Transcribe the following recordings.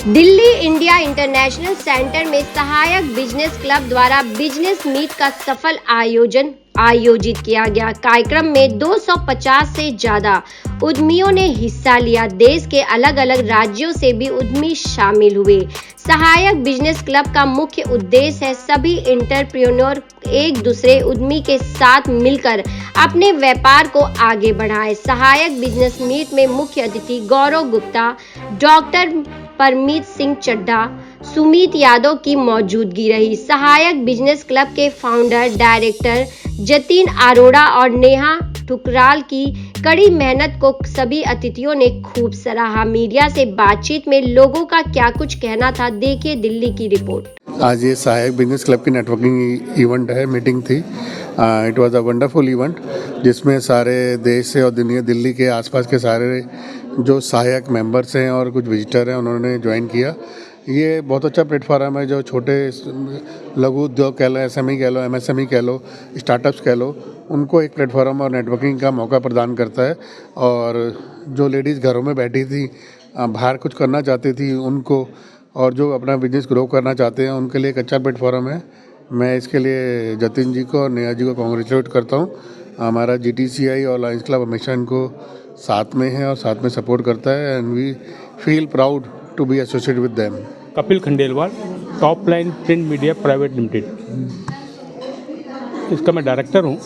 Delhi India international centre में सहायक business club द्वारा बिजनेस मीट का सफल आयोजित किया गया। कार्यक्रम में 250 से ज्यादा उद्यमियों ने हिस्सा लिया। देश के अलग अलग राज्यों से भी उद्यमी शामिल हुए। सहायक बिजनेस क्लब का मुख्य उद्देश्य है सभी एंटरप्रेन्योर एक दूसरे उद्यमी के साथ मिलकर अपने व्यापार को आगे बढ़ाएं। सहायक बिजनेस मीट में मुख्य अतिथि गौरव गुप्ता, डॉक्टर परमीत सिंह चड्ढा, सुमित यादव की मौजूदगी रही। सहायक बिजनेस क्लब के फाउंडर डायरेक्टर जतिन अरोड़ा और नेहा ठुकराल की कड़ी मेहनत को सभी अतिथियों ने खूब सराहा। मीडिया से बातचीत में लोगों का क्या कुछ कहना था, देखिए दिल्ली की रिपोर्ट। आज ये सहायक बिजनेस क्लब की नेटवर्किंग इवेंट है, मीटिंग थी। It was a wonderful event जिसमें सारे देश से और दिल्ली के आसपास के सारे जो सहायक मेंबर्स हैं और कुछ विजिटर हैं उन्होंने ज्वाइन किया। ये बहुत अच्छा प्लेटफॉर्म है जो छोटे लघु उद्योग कह लो, एसएमई कह लो, एमएसएमई कह लो, स्टार्टअप्स कह लो, उनको एक प्लेटफॉर्म और नेटवर्किंग का मौका प्रदान करता है। और जो लेडीज़ घरों में बैठी थी, बाहर कुछ करना चाहती थी उनको, और जो अपना बिजनेस ग्रो करना चाहते हैं उनके लिए एक अच्छा प्लेटफॉर्म है। मैं इसके लिए जतिन जी को और नेहा जी को कॉन्ग्रेचुलेट करता हूँ। हमारा जीटीसीआई और लायंस क्लब हमेशा इनको साथ में है और साथ में सपोर्ट करता है, and we feel proud to be associated with them. Kapil Khandelwal, top line print media private limited, इसका मैं डायरेक्टर हूँ।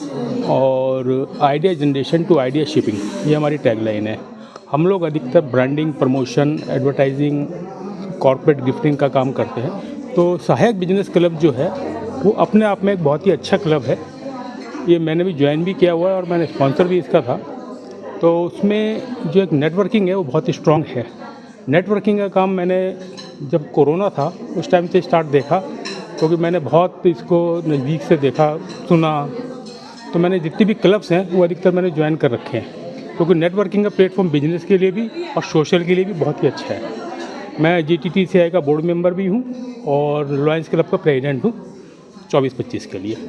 और idea generation to idea shipping, ये हमारी टैगलाइन है। हम लोग अधिकतर branding, promotion, advertising, corporate gifting का काम करते हैं। तो सहायक बिजनेस क्लब जो है वो अपने आप में एक बहुत ही अच्छा क्लब है। ये मैंने भी ज्वाइन भी किया हुआ है और मैंने स्पॉन्सर भी इसका था। तो उसमें जो एक नेटवर्किंग है वो बहुत ही स्ट्रॉन्ग है। नेटवर्किंग का काम मैंने जब कोरोना था उस टाइम से स्टार्ट देखा, क्योंकि मैंने बहुत इसको नज़दीक से देखा, सुना। तो मैंने जितने भी क्लब्स हैं वो अधिकतर मैंने ज्वाइन कर रखे हैं, क्योंकि नेटवर्किंग का प्लेटफॉर्म बिजनेस के लिए भी और सोशल के लिए भी बहुत ही अच्छा है। मैं जीटीटीसीआई का बोर्ड मेंबर भी हूँ और लायंस क्लब का प्रेसिडेंट हूँ 24-25 के लिए।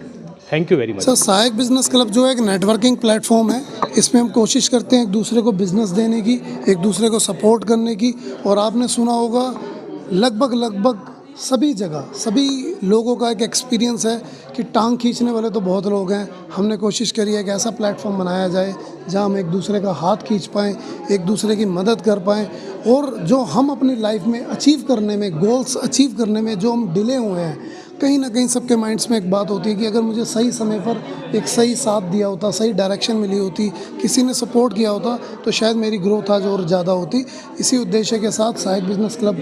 Thank you very much. Sir, सहायक बिजनेस क्लब जो है एक नेटवर्किंग प्लेटफॉर्म है। इसमें हम कोशिश करते हैं एक दूसरे को बिजनेस देने की, एक दूसरे को सपोर्ट करने की। और आपने सुना होगा लगभग सभी जगह सभी लोगों का एक एक्सपीरियंस है कि टांग खींचने वाले तो बहुत लोग हैं। हमने कोशिश करी है कि ऐसा प्लेटफॉर्म बनाया जाए जहां हम एक दूसरे का हाथ खींच पाएँ, एक दूसरे की मदद कर पाएँ, और जो हम अपनी लाइफ में अचीव करने में, गोल्स अचीव करने में जो हम डिले हुए हैं, कहीं ना कहीं सबके माइंड्स में एक बात होती है कि अगर मुझे सही समय पर एक सही साथ दिया होता, सही डायरेक्शन मिली होती, किसी ने सपोर्ट किया होता, तो शायद मेरी ग्रोथ आज और ज़्यादा होती। इसी उद्देश्य के साथ सहायक बिजनेस क्लब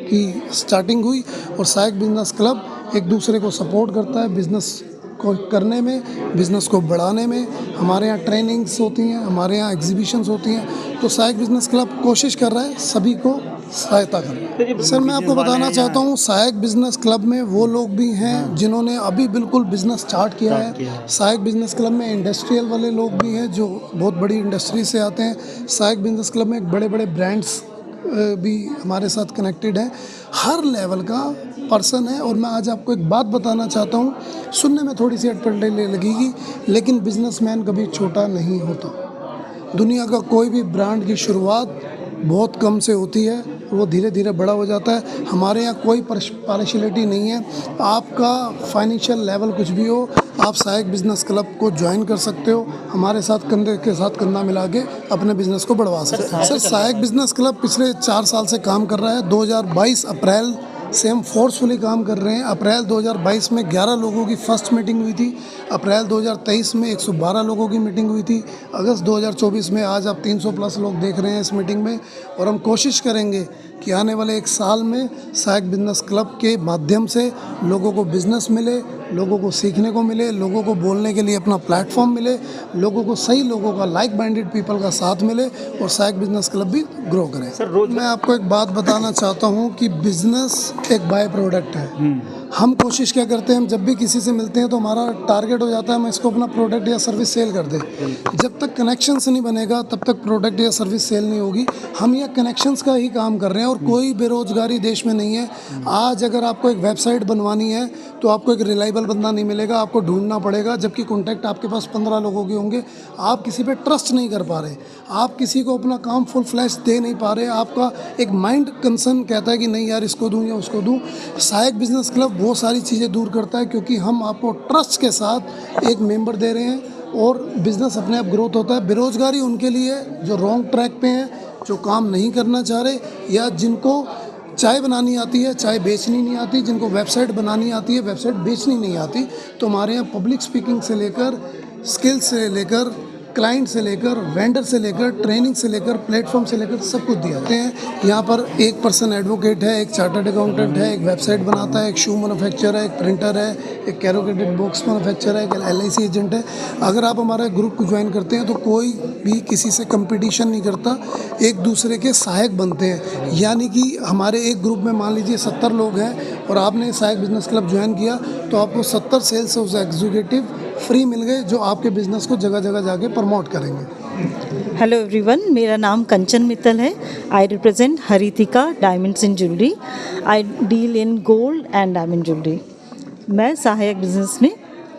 की स्टार्टिंग हुई। और सहायक बिजनेस क्लब एक दूसरे को सपोर्ट करता है बिज़नेस को करने में, बिज़नेस को बढ़ाने में। हमारे यहाँ ट्रेनिंग्स होती हैं, हमारे यहाँ एग्जीबिशंस होती हैं। तो सहायक बिजनेस क्लब कोशिश कर रहा है सभी को सहायता करें। सर, मैं आपको बताना चाहता हूँ सहायक बिजनेस क्लब में वो लोग भी हैं जिन्होंने अभी बिल्कुल बिजनेस स्टार्ट किया है। सहायक बिजनेस क्लब में इंडस्ट्रियल वाले लोग भी हैं जो बहुत बड़ी इंडस्ट्री से आते हैं। सहायक बिजनेस क्लब में बड़े बड़े ब्रांड्स भी हमारे साथ कनेक्टेड हैं। हर लेवल का पर्सन है। और मैं आज आपको एक बात बताना चाहता हूँ, सुनने में थोड़ी सी अटपटे लगेगी, लेकिन बिजनेसमैन कभी छोटा नहीं होता। दुनिया का कोई भी ब्रांड की शुरुआत बहुत कम से होती है, वो धीरे धीरे बड़ा हो जाता है। हमारे यहाँ कोई पार्शियलिटी नहीं है। आपका फाइनेंशियल लेवल कुछ भी हो, आप सहायक बिजनेस क्लब को ज्वाइन कर सकते हो। हमारे साथ कंधे के साथ कंधा मिला के अपने बिजनेस को बढ़वा सकते हैं। सर, सहायक बिजनेस क्लब पिछले 4 साल से काम कर रहा है। 2022 अप्रैल से हम फोर्सफुली काम कर रहे हैं। अप्रैल 2022 में 11 लोगों की फर्स्ट मीटिंग हुई थी। अप्रैल 2023 में 112 लोगों की मीटिंग हुई थी। अगस्त 2024 में आज आप 300 प्लस लोग देख रहे हैं इस मीटिंग में। और हम कोशिश करेंगे कि आने वाले 1 साल में सहायक बिजनेस क्लब के माध्यम से लोगों को बिजनेस मिले, लोगों को सीखने को मिले, लोगों को बोलने के लिए अपना प्लेटफॉर्म मिले, लोगों को सही लोगों का, लाइक माइंडेड पीपल का साथ मिले, और सहायक बिजनेस क्लब भी ग्रो करे। मैं आपको एक बात बताना चाहता हूँ कि बिजनेस एक बाय प्रोडक्ट है। हम कोशिश क्या करते हैं, हम जब भी किसी से मिलते हैं तो हमारा टारगेट हो जाता है हम इसको अपना प्रोडक्ट या सर्विस सेल कर दें। जब तक कनेक्शंस नहीं बनेगा तब तक प्रोडक्ट या सर्विस सेल नहीं होगी। हम ये कनेक्शंस का ही काम कर रहे हैं और कोई बेरोजगारी देश में नहीं है। आज अगर आपको एक वेबसाइट बनवानी है तो आपको एक रिलायबल बंदा नहीं मिलेगा, आपको ढूंढना पड़ेगा, जबकि कॉन्टैक्ट आपके पास 15 लोगों के होंगे। आप किसी पे ट्रस्ट नहीं कर पा रहे, आप किसी को अपना काम फुल फ्लैश दे नहीं पा रहे, आपका एक माइंड कंसर्न कहता है कि नहीं यार इसको दूं या उसको दूं। सहायक बिजनेस क्लब वो सारी चीज़ें दूर करता है, क्योंकि हम आपको ट्रस्ट के साथ एक मेंबर दे रहे हैं और बिज़नेस अपने आप ग्रोथ होता है। बेरोजगारी उनके लिए जो रॉन्ग ट्रैक पे हैं, जो काम नहीं करना चाह रहे, या जिनको चाय बनानी आती है चाय बेचनी नहीं आती, जिनको वेबसाइट बनानी आती है वेबसाइट बेचनी नहीं आती, तो हमारे यहाँ पब्लिक स्पीकिंग से लेकर स्किल से लेकर क्लाइंट से लेकर वेंडर से लेकर ट्रेनिंग से लेकर प्लेटफॉर्म से लेकर सब कुछ दिए जाते हैं। यहाँ पर एक पर्सन एडवोकेट है, एक चार्टर्ड अकाउंटेंट है, एक वेबसाइट बनाता है, एक शू मैन्युफैक्चरर है, एक प्रिंटर है, एक कैरोगेटेड बॉक्स मैन्युफैक्चरर है, एक LIC एजेंट है। अगर आप हमारे ग्रुप को ज्वाइन करते हैं तो कोई भी किसी से कंपटीशन नहीं करता, एक दूसरे के सहायक बनते हैं। यानी कि हमारे एक ग्रुप में मान लीजिए 70 लोग हैं और आपने सहायक बिजनेस क्लब ज्वाइन किया तो आपको 70 सेल्स हाउस एग्जीक्यूटिव फ्री मिल गए, जो आपके बिजनेस को जगह जगह जाके प्रमोट करेंगे। हेलो एवरीवन, मेरा नाम कंचन मित्तल है। I represent Haritika diamonds in jewellery. I deal in gold and diamond jewellery. मैं सहायक बिजनेस में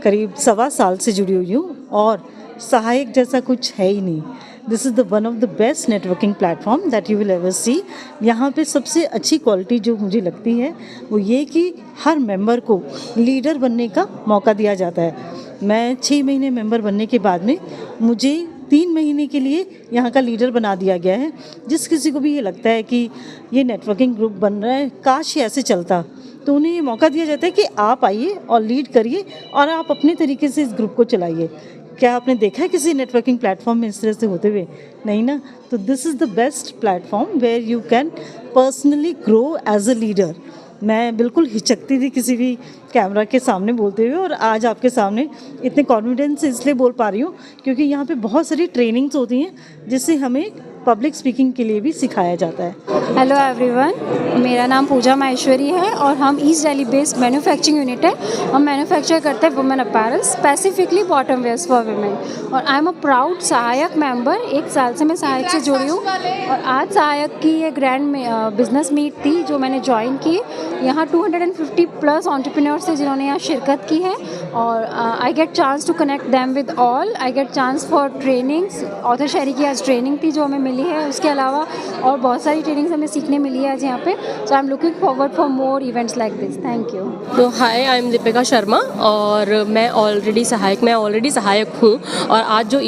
करीब 1.25 साल से जुड़ी हुई हूँ और सहायक जैसा कुछ है ही नहीं। This is the one of the best networking platform that you will ever see. यहाँ पे सबसे अच्छी क्वालिटी जो मुझे लगती है वो ये कि हर मेंबर को लीडर बनने का मौका दिया जाता है। मैं 6 महीने मेंबर बनने के बाद में मुझे 3 महीने के लिए यहाँ का लीडर बना दिया गया है। जिस किसी को भी ये लगता है कि ये नेटवर्किंग ग्रुप बन रहा है, काश ये ऐसे चलता, तो उन्हें ये मौका दिया जाता है कि आप आइए और लीड करिए और आप अपने तरीके से इस ग्रुप को चलाइए। क्या आपने देखा है किसी नेटवर्किंग प्लेटफॉर्म में इस तरह से होते हुए? नहीं ना। तो this is the best platform where you can personally grow as a leader. मैं बिल्कुल हिचकती थी किसी भी कैमरा के सामने बोलते हुए, और आज आपके सामने इतने कॉन्फिडेंस से इसलिए बोल पा रही हूँ क्योंकि यहाँ पे बहुत सारी ट्रेनिंग्स होती हैं जिससे हमें पब्लिक स्पीकिंग के लिए भी सिखाया जाता है। हेलो एवरीवन, मेरा नाम पूजा माहेश्वरी है और हम east Delhi based manufacturing unit है। हम मैन्युफैक्चर करते हैं women apparel, specifically bottom wears for women, और आई एम अ प्राउड सहायक मेंबर। 1 साल से मैं सहायक से जुड़ी हूँ और आज सहायक की ये ग्रैंड बिजनेस मीट थी जो मैंने ज्वाइन की। यहाँ 250 प्लस एंटरप्रेन्योर्स थे जिन्होंने यहाँ शिरकत की है और I get chance to connect them with all. I get chance for trainings. Author शहरी की आज ट्रेनिंग थी जो हमें मिली है, उसके अलावा और बहुत सारी ट्रेनिंग्स हमें सीखने मिली है आज यहाँ पे। So I am looking forward for more events like this. Thank you. तो hi, I am Deepika Sharma और मैं ऑलरेडी सहायक हूँ और आज जो